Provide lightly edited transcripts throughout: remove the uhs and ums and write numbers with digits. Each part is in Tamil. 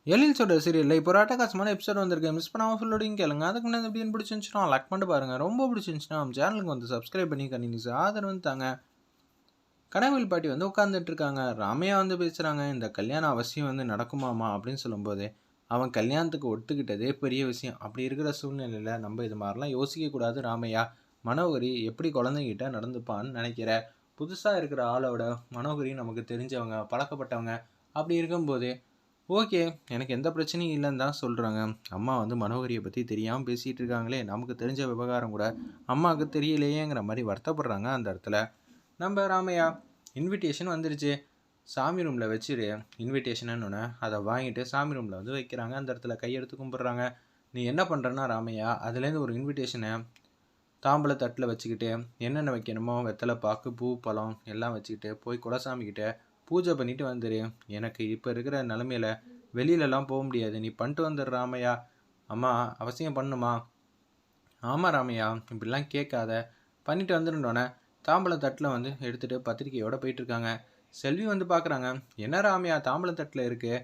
எழில் சொல்கிற சீரியலில் இப்போ ஒரு அட்டகாசமான எபிசோட் வந்திருக்கு. மிஸ் பண்ணாமல் ஃபுல்லோடையும் கேளுங்க. அதுக்கு முன்னாடி எப்படின்னு பிடிச்சிருந்துச்சுன்னா லைக் பண்ணிட்டு பாருங்கள். ரொம்ப பிடிச்சிருந்துச்சுன்னா நம்ம சேனலுக்கு வந்து சப்ஸ்கிரைப் பண்ணி கண்டினியூஸ் ஆதரவு தாங்க. கனவில் பாட்டி வந்து உட்காந்துட்டு இருக்காங்க. ராமையா வந்து பேசுகிறாங்க. இந்த கல்யாணம் அவசியம் வந்து நடக்குமாமா அப்படின்னு சொல்லும்போது அவன் கல்யாணத்துக்கு ஒத்துக்கிட்டதே பெரிய விஷயம். அப்படி இருக்கிற சூழ்நிலையில் நம்ம இது மாதிரிலாம் யோசிக்கக்கூடாது. ராமையா மனோகரி எப்படி குழந்தைகிட்ட நடந்துப்பான்னு நினைக்கிற? புதுசாக இருக்கிற ஆளோட மனோகரி நமக்கு தெரிஞ்சவங்க, பழக்கப்பட்டவங்க. அப்படி இருக்கும்போது ஓகே. எனக்கு எந்த பிரச்சனையும் இல்லைன்னு தான் சொல்கிறாங்க. அம்மா வந்து மனோகரியை பற்றி தெரியாமல் பேசிகிட்டு இருக்காங்களே, நமக்கு தெரிஞ்ச விவகாரம் கூட அம்மாவுக்கு தெரியலையேங்கிற மாதிரி வருத்தப்படுறாங்க. அந்த இடத்துல நம்ம ராமையா இன்விடேஷன் வந்துருச்சு, சாமி ரூமில் வச்சுரு இன்விடேஷனுன்னு அதை வாங்கிட்டு சாமி ரூமில் வந்து வைக்கிறாங்க. அந்த இடத்துல கையெடுத்து கும்பிட்றாங்க. நீ என்ன பண்ணுறன்னா ராமையா, அதுலேருந்து ஒரு இன்விடேஷனை தாம்பூல தட்டில் வச்சுக்கிட்டு என்னென்ன வைக்கணுமோ வெத்தலை பாக்கு பூ பழம் எல்லாம் வச்சுக்கிட்டு போய் குலசாமிக்கிட்ட பூஜை பண்ணிட்டு வந்துடு. எனக்கு இப்போ இருக்கிற நிலமையில வெளியிலலாம் போக முடியாது, நீ பண்ணிட்டு வந்துடு ராமையா. அம்மா அவசியம் பண்ணுமா? ஆமாம் ராமையா, இப்படிலாம் கேட்காத, பண்ணிட்டு வந்துருந்தோன்னே தாம்பூல தட்டில் வந்து எடுத்துகிட்டு பத்திரிக்கையோடு போயிட்டுருக்காங்க. செல்வி வந்து பார்க்குறாங்க. என்ன ராமையா தாம்பூல தட்டில் இருக்குது?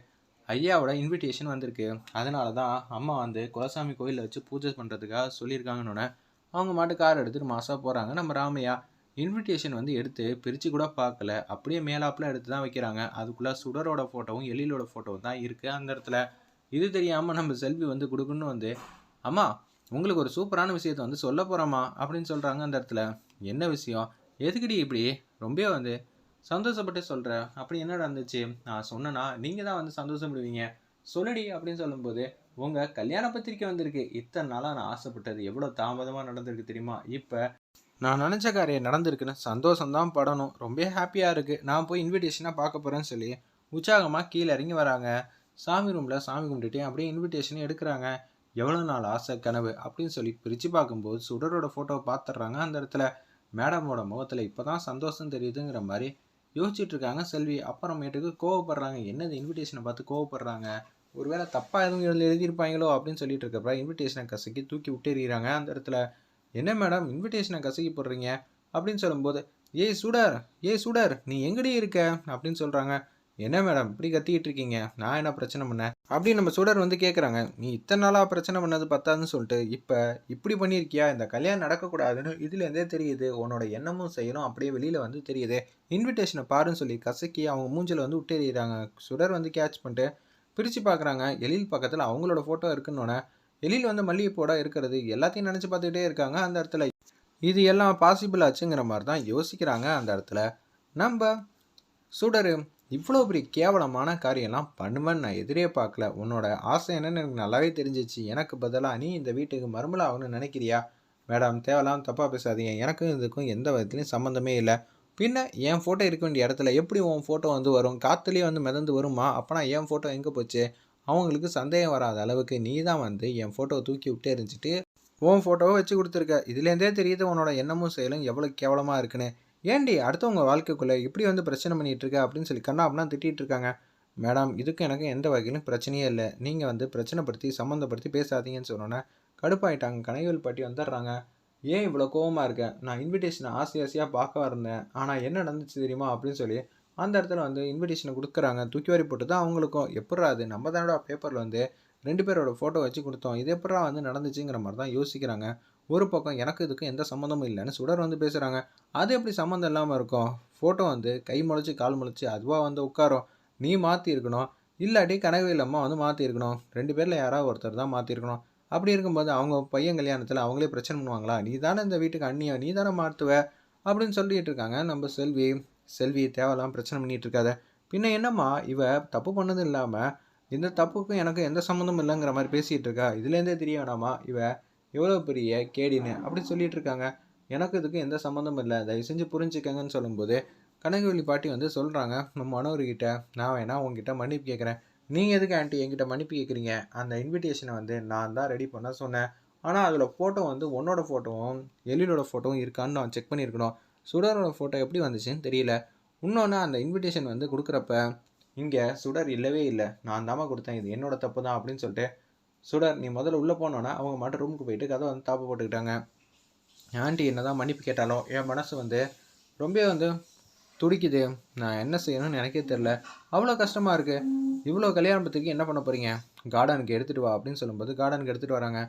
ஐயாவோட இன்விடேஷன் வந்திருக்கு, அதனால தான் அம்மா வந்து குலசாமி கோயிலில் வச்சு பூஜை பண்ணுறதுக்காக சொல்லியிருக்காங்கன்னொன்னே அவங்க மாட்டு கார் எடுத்துகிட்டு மாசாக போகிறாங்க. நம்ம ராமையா இன்விடேஷன் வந்து எடுத்து பிரித்து கூட பார்க்கல, அப்படியே மேலாப்பில் எடுத்து தான் வைக்கிறாங்க. அதுக்குள்ளே சுடரோட ஃபோட்டோவும் எழிலோட ஃபோட்டோவும் தான் இருக்குது அந்த இடத்துல. இது தெரியாமல் நம்ம செல்வி வந்து கொடுக்குன்னு வந்து அம்மா உங்களுக்கு ஒரு சூப்பரான விஷயத்த வந்து சொல்ல போகிறோம்மா அப்படின்னு சொல்கிறாங்க. அந்த இடத்துல என்ன விஷயம், எதுக்கடி இப்படி ரொம்ப வந்து சந்தோஷப்பட்டு சொல்கிற? அப்படி என்ன நடந்துச்சு? நான் சொன்னேன்னா நீங்கள் தான் வந்து சந்தோஷப்படுவீங்க, சொல்லுடி அப்படின்னு சொல்லும்போது உங்கள் கல்யாண பத்திரிக்கை வந்திருக்கு. இத்தனை நாளாக நான் ஆசைப்பட்டது எவ்வளோ தாமதமாக நடந்திருக்கு தெரியுமா? இப்போ நான் நினச்ச காரியம் நடந்திருக்குன்னு சந்தோஷம்தான் படணும். ரொம்ப ஹாப்பியாக இருக்குது. நான் போய் இன்விடேஷனாக பார்க்க போகிறேன்னு சொல்லி உற்சாகமாக கீழே இறங்கி வராங்க. சாமி ரூமில் சாமி கும்பிட்டுட்டு அப்படியே இன்விடேஷன் எடுக்கிறாங்க. எவ்வளோ நாள் ஆசை கனவு அப்படின்னு சொல்லி பிரித்து பார்க்கும்போது சுடரோட ஃபோட்டோவை பார்த்துட்றாங்க. அந்த இடத்துல மேடமோட முகத்தில் இப்போ தான் சந்தோஷம் தெரியுதுங்கிற மாதிரி யோசிச்சுட்டு இருக்காங்க செல்வி. அப்புறமேட்டுக்கு கோவப்படுறாங்க. என்னது இன்விடேஷனை பார்த்து கோவப்படுறாங்க? ஒருவேளை தப்பாக எதுவும் எழுதியிருப்பாங்களோ அப்படின்னு சொல்லிட்டு இருக்கப்ப இன்விடேஷனை கசக்கி தூக்கி விட்டு எறிகிறாங்க. அந்த இடத்துல என்ன மேடம் இன்விடேஷனை கசக்கி போடுறீங்க அப்படின்னு சொல்லும்போது ஏய் சுடர் நீ எங்கடி இருக்க அப்படின்னு சொல்கிறாங்க. என்ன மேடம் இப்படி கத்திக்கிட்டு இருக்கீங்க, நான் என்ன பிரச்சனை பண்ணேன் அப்படின்னு நம்ம சுடர் வந்து கேட்குறாங்க. நீ இத்தனை நாளாக பிரச்சனை பண்ணது பத்தாதுன்னு சொல்லிட்டு இப்போ இப்படி பண்ணியிருக்கியா? இந்த கல்யாணம் நடக்கக்கூடாதுன்னு இதுலேருந்தே தெரியுது. உன்னோட எண்ணமும் செய்யணும் அப்படியே வெளியில் வந்து தெரியுது. இன்விடேஷனை பாருன்னு சொல்லி கசக்கி அவங்க மூஞ்சில் வந்து விட்டு எறிகிறாங்க. சுடர் வந்து கேட்ச் பண்ணிட்டு பிரித்து பார்க்குறாங்க. எழில் பக்கத்தில் அவங்களோட ஃபோட்டோ இருக்குன்னொன்னே எழில் வந்து மல்லிகைப்பூட இருக்கிறது எல்லாத்தையும் நினச்சி பார்த்துக்கிட்டே இருக்காங்க. அந்த இடத்துல இது எல்லாம் பாசிபிள் ஆச்சுங்கிற மாதிரி தான் யோசிக்கிறாங்க. அந்த இடத்துல நம்ம சுடர் இவ்வளோ பெரிய கேவலமான காரியம்லாம் பண்ணுவேன்னு நான் எதிரே பார்க்கல. உன்னோட ஆசை என்னன்னு எனக்கு நல்லாவே தெரிஞ்சிச்சு. எனக்கு பதிலாக நீ இந்த வீட்டுக்கு மருமலை ஆகணும்னு நினைக்கிறியா? மேடம் தேவலாம் தப்பாக பேசாதீங்க, எனக்கும் இதுக்கும் எந்த விதத்துலையும் சம்மந்தமே இல்லை. பின்ன என் ஃபோட்டோ இருக்க வேண்டிய இடத்துல எப்படி உன் ஃபோட்டோ வந்து வரும்? காற்றுலேயே வந்து மிதந்து வருமா? அப்போனா என் ஃபோட்டோ எங்கே போச்சு? அவங்களுக்கு சந்தேகம் வராத அளவுக்கு நீ தான் வந்து என் ஃபோட்டோவை தூக்கி விட்டு எரிஞ்சிட்டு உன் ஃபோட்டோவை வச்சு கொடுத்துருக்க. இதுலேருந்தே தெரியுது உன்னோட எண்ணமும் செயலும் எவ்வளோ கேவலமாக இருக்குன்னு. ஏன்டி அடுத்தவங்க வாழ்க்கைக்குள்ளே இப்படி வந்து பிரச்சனை பண்ணிகிட்டு இருக்க அப்படின்னு சொல்லி கண்ணா அப்படின்னா திட்டிகிட்டு இருக்காங்க. மேடம் இதுக்கும் எனக்கு எந்த வகையிலும் பிரச்சனையே இல்லை, நீங்கள் வந்து பிரச்சனைப்படுத்தி சம்மந்தப்படுத்தி பேசாதீங்கன்னு சொன்னோன்னே கடுப்பாயிட்டாங்க. கனகவேல் பாட்டி வந்துடுறாங்க. ஏன் இவ்வளோ கோவமாக இருக்கேன்? நான் இன்விடேஷனை ஆசையாக பார்க்க இருந்தேன், ஆனால் என்ன நடந்துச்சு தெரியுமா அப்படின்னு சொல்லி அந்த இடத்துல வந்து இன்விடேஷனை கொடுக்குறாங்க. தூக்கி வாரி போட்டு தான் அவங்களுக்கும் எப்பட்றா அது நம்ம தானடா பேப்பரில் வந்து 2 பேரோட ஃபோட்டோ வச்சு கொடுத்தோம், இது எப்பட்றா வந்து நடந்துச்சுங்கிற மாதிரி தான் யோசிக்கிறாங்க. ஒரு பக்கம் எனக்கு இதுக்கும் எந்த சம்மந்தமும் இல்லைன்னு சுடர் வந்து பேசுகிறாங்க. அது எப்படி சம்மந்தம் இல்லாமல் இருக்கும்? ஃபோட்டோ வந்து கை முளைச்சி கால் முளைச்சி அதுவாக வந்து உட்காரும், நீ மாற்றிருக்கணும், இல்லாட்டி கனகவேல் அம்மா வந்து மாற்றிருக்கணும். 2 பேரில் யாராவது ஒருத்தர் தான் மாற்றிருக்கணும். அப்படி இருக்கும்போது அவங்க பையன் கல்யாணத்தில் அவங்களே பிரச்சனை பண்ணுவாங்களா? நீ தானே இந்த வீட்டுக்கு அண்ணியா, நீ தானே மாற்றுவ அப்படின்னு சொல்லிட்டு இருக்காங்க. நம்ம செல்வி தேவையில்லாமல் பிரச்சனை பண்ணிகிட்டு இருக்காத. பின்ன என்னம்மா இவ தப்பு பண்ணதும் இல்லாமல் இந்த தப்புக்கும் எனக்கு எந்த சம்மந்தமும் இல்லைங்கிற மாதிரி பேசிகிட்டு இருக்கா? இதுலேருந்தே தெரிய வேணாமா இவ எவ்வளோ பெரிய கேடின்னு அப்படின்னு சொல்லிட்டு இருக்காங்க. எனக்கு இதுக்கு எந்த சம்மந்தமும் இல்லை, தயவு செஞ்சு புரிஞ்சுக்கங்கன்னு சொல்லும்போது கனகவல்லி பாட்டி வந்து சொல்கிறாங்க நம்ம மனோர்கிட்ட, நான் வேணா உங்ககிட்ட மன்னிப்பு கேட்குறேன். நீங்கள் எதுக்கு ஆண்டி என்கிட்ட மன்னிப்பு கேட்குறீங்க? அந்த இன்விடேஷனை வந்து நான் தான் ரெடி பண்ண சொன்னேன், ஆனால் அதில் ஃபோட்டோ வந்து உன்னோட ஃபோட்டோவும் எழிலோட ஃபோட்டோவும் இருக்கான்னு நான் செக் பண்ணியிருக்கணும். சுடரோட ஃபோட்டோ எப்படி வந்துச்சுன்னு தெரியல. இன்னொன்று அந்த இன்விடேஷன் வந்து கொடுக்குறப்ப இங்கே சுடர் இல்லவே இல்லை, நான் தாம்மா கொடுத்தேன், இது என்னோட தப்பு தான் அப்படின்னு சொல்லிட்டு சுடர் நீ முதல்ல உள்ளே போனோன்னா அவங்க மட்டும் ரூமுக்கு போயிட்டு கதை வந்து தாப்பு போட்டுக்கிட்டாங்க. ஆண்டி என்ன தான் மன்னிப்பு கேட்டாலும் என் மனசு வந்து ரொம்ப வந்து துடிக்குது. நான் என்ன செய்யணும்னு எனக்கே தெரில. அவ்வளோ கஷ்டமாக இருக்குது. இவ்வளோ கல்யாணத்துக்கு என்ன பண்ண போகிறீங்க? கார்டனுக்கு எடுத்துகிட்டு வா அப்படின்னு சொல்லும்போது கார்டனுக்கு எடுத்துகிட்டு வராங்க.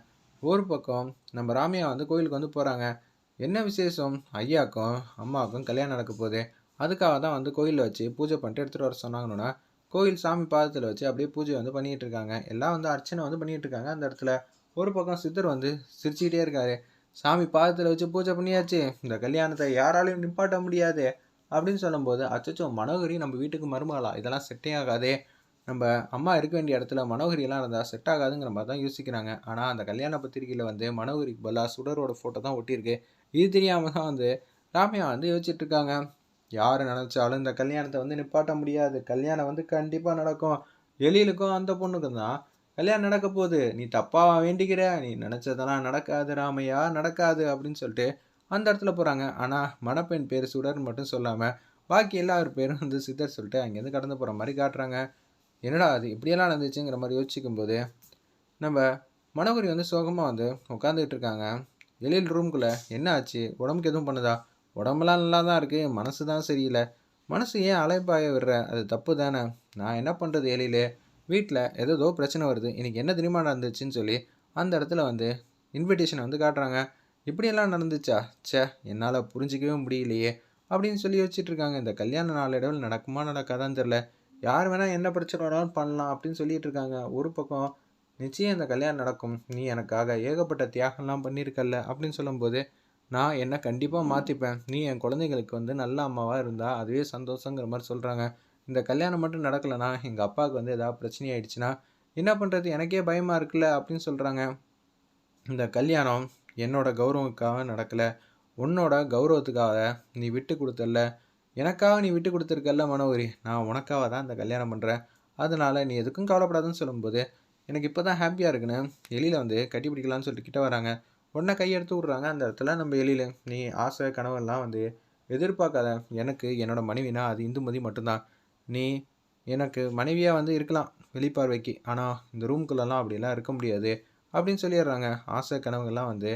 ஒரு பக்கம் நம்ம ராமையா வந்து கோயிலுக்கு வந்து போகிறாங்க. என்ன விசேஷம்? ஐயாக்கும் அம்மாவுக்கும் கல்யாணம் நடக்க போகுது. அதுக்காக தான் வந்து கோயிலில் வச்சு பூஜை பண்ணிட்டு எடுத்துகிட்டு வர சொன்னாங்கன்னா கோயில் சாமி பாதத்தில் வச்சு அப்படியே பூஜை வந்து பண்ணிகிட்டு இருக்காங்க. எல்லாம் வந்து அர்ச்சனை வந்து பண்ணிகிட்டு இருக்காங்க. அந்த இடத்துல ஒரு பக்கம் சித்தர் வந்து சிரிச்சுக்கிட்டே இருக்காரு. சாமி பாதத்தில் வச்சு பூஜை பண்ணியாச்சு, இந்த கல்யாணத்தை யாராலையும் நிப்பாட்ட முடியாது அப்படின்னு சொல்லும்போது, அச்சச்சோ மனோகரி நம்ம வீட்டுக்கு மருமகளா? இதெல்லாம் செட்டே ஆகாதே. நம்ம அம்மா இருக்க வேண்டிய இடத்துல மனோகரியெல்லாம் இருந்தால் செட் ஆகாதுங்கிற மாதிரி தான் யோசிக்கிறாங்க. ஆனால் அந்த கல்யாண பத்திரிகையில் வந்து மனோகரிக்கு பதிலாக சுடரோட ஃபோட்டோ தான் ஒட்டியிருக்கு. இது தெரியாமல் தான் வந்து ராமையா வந்து யோசிச்சுட்டு இருக்காங்க. யார் நினச்சாலும் இந்த கல்யாணத்தை வந்து நிப்பாட்ட முடியாது. கல்யாணம் வந்து கண்டிப்பாக நடக்கும். எழிலுக்கும் அந்த பொண்ணுக்கும் தான் கல்யாணம் நடக்க போகுது. நீ தப்பாக வேண்டிக்கிற, நீ நினச்சதெல்லாம் நடக்காது ராமையா, நடக்காது அப்படின்னு சொல்லிட்டு அந்த இடத்துல போகிறாங்க. ஆனால் மணப்பெண் பேர் சுடர்னு மட்டும் சொல்லாமல் பாக்கி எல்லார் பேரும் வந்து சித்தர் சொல்லிட்டு அங்கேருந்து கடந்து போகிற மாதிரி காட்டுறாங்க. என்னடா அது இப்படியெல்லாம் நடந்துச்சுங்கிற மாதிரி யோசிக்கும் போது நம்ம மனோகரி வந்து சோகமாக வந்து உட்காந்துக்கிட்டு இருக்காங்க. எழில் ரூம்குள்ளே என்ன ஆச்சு? உடம்புக்கு எதுவும் பண்ணுதா? உடம்புலாம் நல்லா தான் இருக்குது, மனசு தான் சரியில்லை. மனசு ஏன் அலைப்பாய விடுற? அது தப்பு தானே. நான் என்ன பண்ணுறது எழிலே? வீட்டில் ஏதோ பிரச்சனை வருது. இன்றைக்கி என்ன தெரியுமா நடந்துச்சுன்னு சொல்லி அந்த இடத்துல வந்து இன்விடேஷனை வந்து காட்டுறாங்க. இப்படியெல்லாம் நடந்துச்சா? ச்சே, என்னால் புரிஞ்சிக்கவே முடியலையே அப்படின்னு சொல்லி வச்சுட்ருக்காங்க. இந்த கல்யாண நாளடைவில் நடக்குமா நடக்காதான்னு தெரில. யார் வேணால் என்ன பிரச்சனை வேணாலும் பண்ணலாம் அப்படின்னு சொல்லிட்டு இருக்காங்க. ஒரு பக்கம் நிச்சயம் இந்த கல்யாணம் நடக்கும். நீ எனக்காக ஏகப்பட்ட தியாகம்லாம் பண்ணியிருக்கல்ல அப்படின்னு சொல்லும்போது, நான் என்ன கண்டிப்பாக மாற்றிப்பேன். நீ என் குழந்தைங்களுக்கு வந்து நல்ல அம்மாவாக இருந்தால் அதுவே சந்தோஷங்கிற மாதிரி சொல்கிறாங்க. இந்த கல்யாணம் மட்டும் நடக்கலைன்னா எங்கள் அப்பாவுக்கு வந்து ஏதாவது பிரச்சனை ஆயிடுச்சுன்னா என்ன பண்ணுறது? எனக்கே பயமாக இருக்குல்ல அப்படின்னு சொல்கிறாங்க. இந்த கல்யாணம் என்னோட கௌரவத்துக்காக நடக்கலை, உன்னோட கௌரவத்துக்காக நீ விட்டு கொடுத்தல்ல. எனக்காக நீ விட்டு கொடுத்துருக்கல்ல மனோகரி, நான் உனக்காக தான் இந்த கல்யாணம் பண்ணுறேன். அதனால் நீ எதுக்கும் கவலைப்படாதுன்னு சொல்லும்போது எனக்கு இப்போ தான் ஹாப்பியாக இருக்குன்னு எழில வந்து கட்டி பிடிக்கலான்னு சொல்லிட்டு கிட்ட வராங்க. உடனே கையெடுத்து விட்றாங்க. அந்த இடத்துல நம்ம எழில, நீ ஆசை கனவெல்லாம் வந்து எதிர்பார்க்காத. எனக்கு என்னோடய மனைவினா அது இந்துமதி மட்டும்தான். நீ எனக்கு மனைவியாக வந்து இருக்கலாம் வெளிப்பார்வைக்கு, ஆனால் இந்த ரூம்குள்ளெல்லாம் அப்படிலாம் இருக்க முடியாது அப்படின்னு சொல்லிடுறாங்க. ஆசை கனவுகள்லாம் வந்து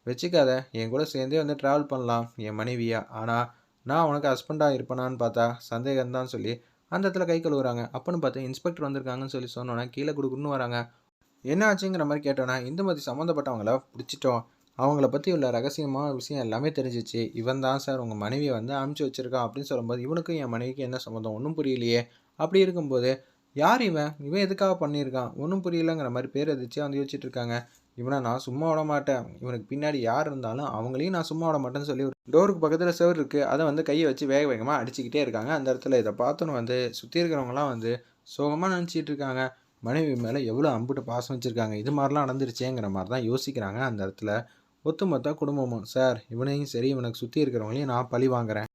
வச்சுக்காத, என் கூட சேர்ந்தே வந்து ட்ராவல் பண்ணலாம் என் மனைவியா. ஆனால் நான் உனக்கு ஹஸ்பண்டாக இருப்பேனான்னு பார்த்தா சந்தேகம்தான் சொல்லி அந்த இடத்துல கை கழுவுறாங்க. அப்போன்னு பார்த்து இன்ஸ்பெக்டர் வந்திருக்காங்கன்னு சொல்லி சொன்னோன்னே கீழே குடுக்குன்னு வராங்க. என்ன ஆச்சுங்கிற மாதிரி கேட்டோன்னா, இந்துமதி சம்மந்தப்பட்டவங்கள பிடிச்சிட்டோம். அவங்கள பற்றி உள்ள ரகசியமான விஷயம் எல்லாமே தெரிஞ்சிச்சு. இவன் தான் சார் உங்கள் மனைவியை வந்து அனுப்பிச்சி வச்சிருக்கான் அப்படின்னு சொல்லும்போது, இவனுக்கும் என் மனைவிக்கு என்ன சம்மந்தம் ஒன்றும் புரியலையே. அப்படி இருக்கும்போது யார் இவன்? இவன் எதுக்காக பண்ணியிருக்கான்? ஒன்றும் புரியலங்கிற மாதிரி பேர் எதிர்த்து வந்து யோசிச்சுட்டு இருக்காங்க. இவனை நான் சும்மா விட மாட்டேன். இவனுக்கு பின்னாடி யார் இருந்தாலும் அவங்களையும் நான் சும்மா விட மாட்டேன்னு சொல்லி டோருக்கு பக்கத்தில் செவுரு இருக்குது. அதை வந்து கையை வச்சு வேக வேகமாக அடிச்சுக்கிட்டே இருக்காங்க. அந்த இடத்துல இதை பார்த்தோன்னு வந்து சுற்றி இருக்கிறவங்களாம் வந்து சோகமாக நினச்சிட்டு இருக்காங்க. மனைவி மேலே எவ்வளோ அம்புட்டு பாசம் வச்சுருக்காங்க. இது மாதிரிலாம் நடந்துருச்சேங்கிற மாதிரி தான் யோசிக்கிறாங்க அந்த இடத்துல. ஒட்டுமொத்த குடும்பமும், சார் இவனையும் சரி இவனுக்கு சுற்றி இருக்கிறவங்களையும் நான் பழி வாங்குறேன்.